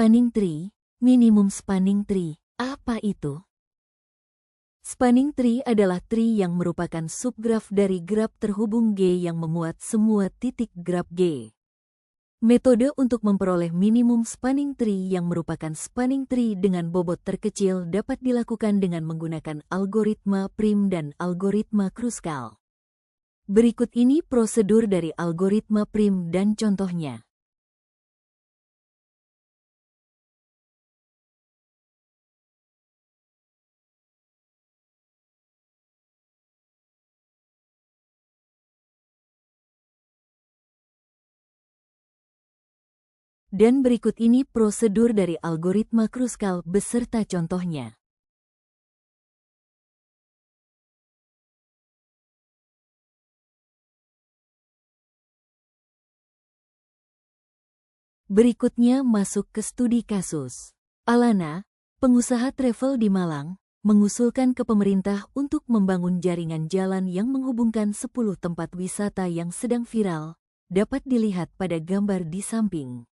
Spanning tree, minimum spanning tree, apa itu? Spanning tree adalah tree yang merupakan subgraf dari graf terhubung G yang memuat semua titik graf G. Metode untuk memperoleh minimum spanning tree yang merupakan spanning tree dengan bobot terkecil dapat dilakukan dengan menggunakan algoritma prim dan algoritma Kruskal. Berikut ini prosedur dari algoritma prim dan contohnya. Dan berikut ini prosedur dari algoritma Kruskal beserta contohnya. Berikutnya masuk ke studi kasus. Alana, pengusaha travel di Malang, mengusulkan ke pemerintah untuk membangun jaringan jalan yang menghubungkan 10 tempat wisata yang sedang viral, dapat dilihat pada gambar di samping.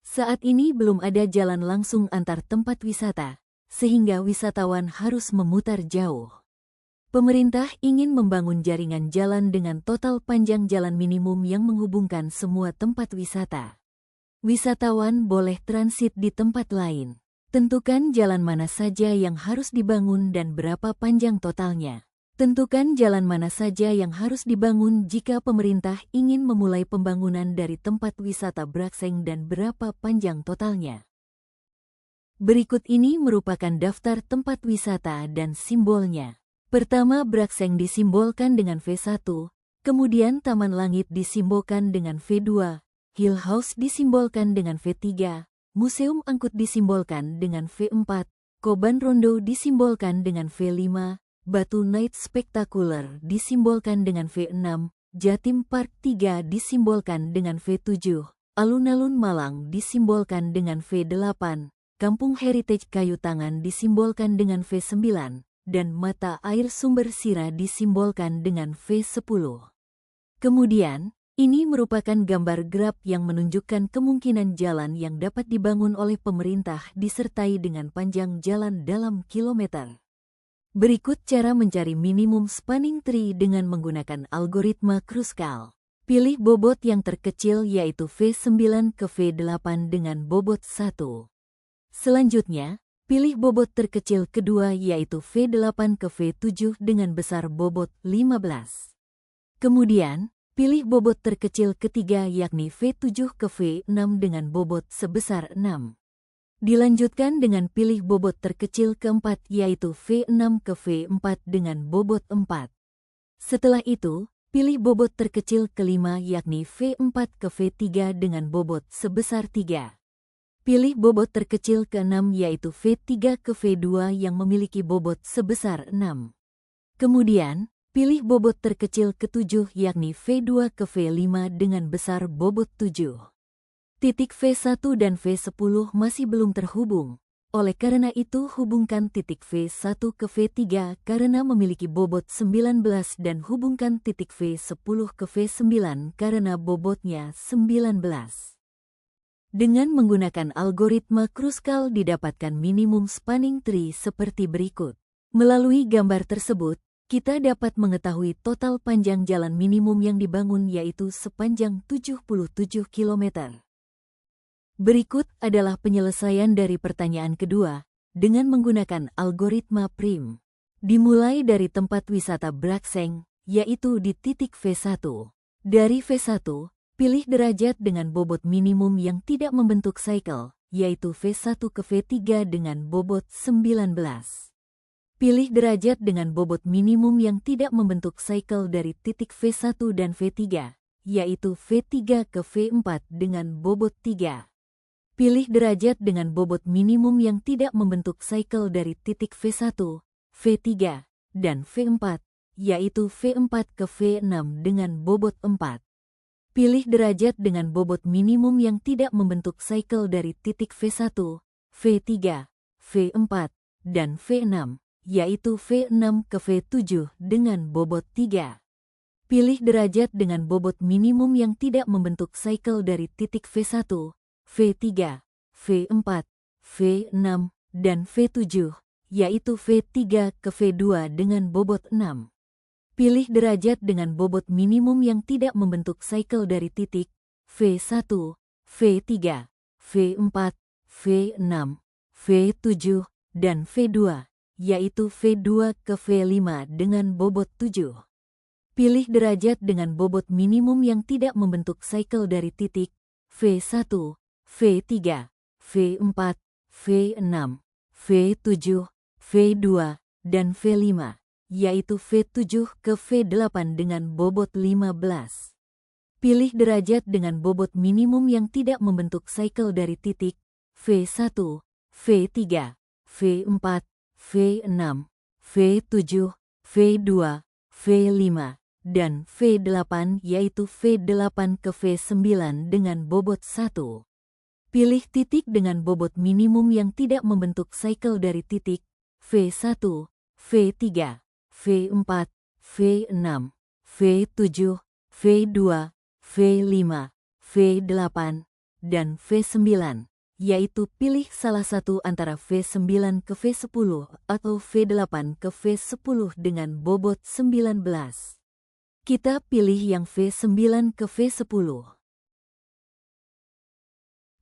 Saat ini belum ada jalan langsung antar tempat wisata, sehingga wisatawan harus memutar jauh. Pemerintah ingin membangun jaringan jalan dengan total panjang jalan minimum yang menghubungkan semua tempat wisata. Wisatawan boleh transit di tempat lain. Tentukan jalan mana saja yang harus dibangun dan berapa panjang totalnya. Tentukan jalan mana saja yang harus dibangun jika pemerintah ingin memulai pembangunan dari tempat wisata Brakseng dan berapa panjang totalnya. Berikut ini merupakan daftar tempat wisata dan simbolnya. Pertama, Brakseng disimbolkan dengan V1, kemudian Taman Langit disimbolkan dengan V2, Hill House disimbolkan dengan V3, Museum Angkut disimbolkan dengan V4, Koban Rondo disimbolkan dengan V5, Batu Night Spectacular disimbolkan dengan V6, Jatim Park 3 disimbolkan dengan V7, Alun-alun Malang disimbolkan dengan V8, Kampung Heritage Kayu Tangan disimbolkan dengan V9, dan Mata Air Sumber Sira disimbolkan dengan V10. Kemudian, ini merupakan gambar graf yang menunjukkan kemungkinan jalan yang dapat dibangun oleh pemerintah disertai dengan panjang jalan dalam kilometer. Berikut cara mencari minimum spanning tree dengan menggunakan algoritma Kruskal. Pilih bobot yang terkecil yaitu V9 ke V8 dengan bobot 1. Selanjutnya, pilih bobot terkecil kedua yaitu V8 ke V7 dengan besar bobot 15. Kemudian, pilih bobot terkecil ketiga yakni V7 ke V6 dengan bobot sebesar 6. Dilanjutkan dengan pilih bobot terkecil keempat yaitu V6 ke V4 dengan bobot 4. Setelah itu, pilih bobot terkecil kelima yakni V4 ke V3 dengan bobot sebesar 3. Pilih bobot terkecil keenam yaitu V3 ke V2 yang memiliki bobot sebesar 6. Kemudian, pilih bobot terkecil ketujuh yakni V2 ke V5 dengan besar bobot 7. Titik V1 dan V10 masih belum terhubung. Oleh karena itu hubungkan titik V1 ke V3 karena memiliki bobot 19 dan hubungkan titik V10 ke V9 karena bobotnya 19. Dengan menggunakan algoritma Kruskal didapatkan minimum spanning tree seperti berikut. Melalui gambar tersebut, kita dapat mengetahui total panjang jalan minimum yang dibangun yaitu sepanjang 77 km. Berikut adalah penyelesaian dari pertanyaan kedua dengan menggunakan algoritma prim. Dimulai dari tempat wisata Brakseng, yaitu di titik V1. Dari V1, pilih derajat dengan bobot minimum yang tidak membentuk cycle, yaitu V1 ke V3 dengan bobot 19. Pilih derajat dengan bobot minimum yang tidak membentuk cycle dari titik V1 dan V3, yaitu V3 ke V4 dengan bobot 3. Pilih derajat dengan bobot minimum yang tidak membentuk cycle dari titik V1, V3, dan V4, yaitu V4 ke V6 dengan bobot 4. Pilih derajat dengan bobot minimum yang tidak membentuk cycle dari titik V1, V3, V4, dan V6, yaitu V6 ke V7 dengan bobot 3. Pilih derajat dengan bobot minimum yang tidak membentuk cycle dari titik V1, V3, V4, V6, dan V7, yaitu V3 ke V2 dengan bobot 6. Pilih derajat dengan bobot minimum yang tidak membentuk cycle dari titik V1, V3, V4, V6, V7, dan V2, yaitu V2 ke V5 dengan bobot 7. Pilih derajat dengan bobot minimum yang tidak membentuk cycle dari titik V1, V3, V4, V6, V7, V2, dan V5, yaitu V7 ke V8 dengan bobot 15. Pilih derajat dengan bobot minimum yang tidak membentuk cycle dari titik V1, V3, V4, V6, V7, V2, V5, dan V8 yaitu V8 ke V9 dengan bobot 1. Pilih titik dengan bobot minimum yang tidak membentuk cycle dari titik V1, V3, V4, V6, V7, V2, V5, V8, dan V9, yaitu pilih salah satu antara V9 ke V10 atau V8 ke V10 dengan bobot 19. Kita pilih yang V9 ke V10.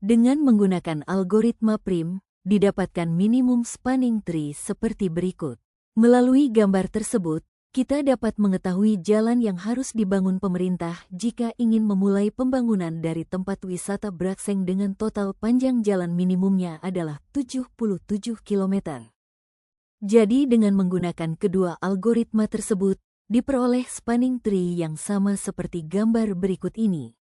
Dengan menggunakan algoritma prim, didapatkan minimum spanning tree seperti berikut. Melalui gambar tersebut, kita dapat mengetahui jalan yang harus dibangun pemerintah jika ingin memulai pembangunan dari tempat wisata Braxeng dengan total panjang jalan minimumnya adalah 77 km. Jadi dengan menggunakan kedua algoritma tersebut, diperoleh spanning tree yang sama seperti gambar berikut ini.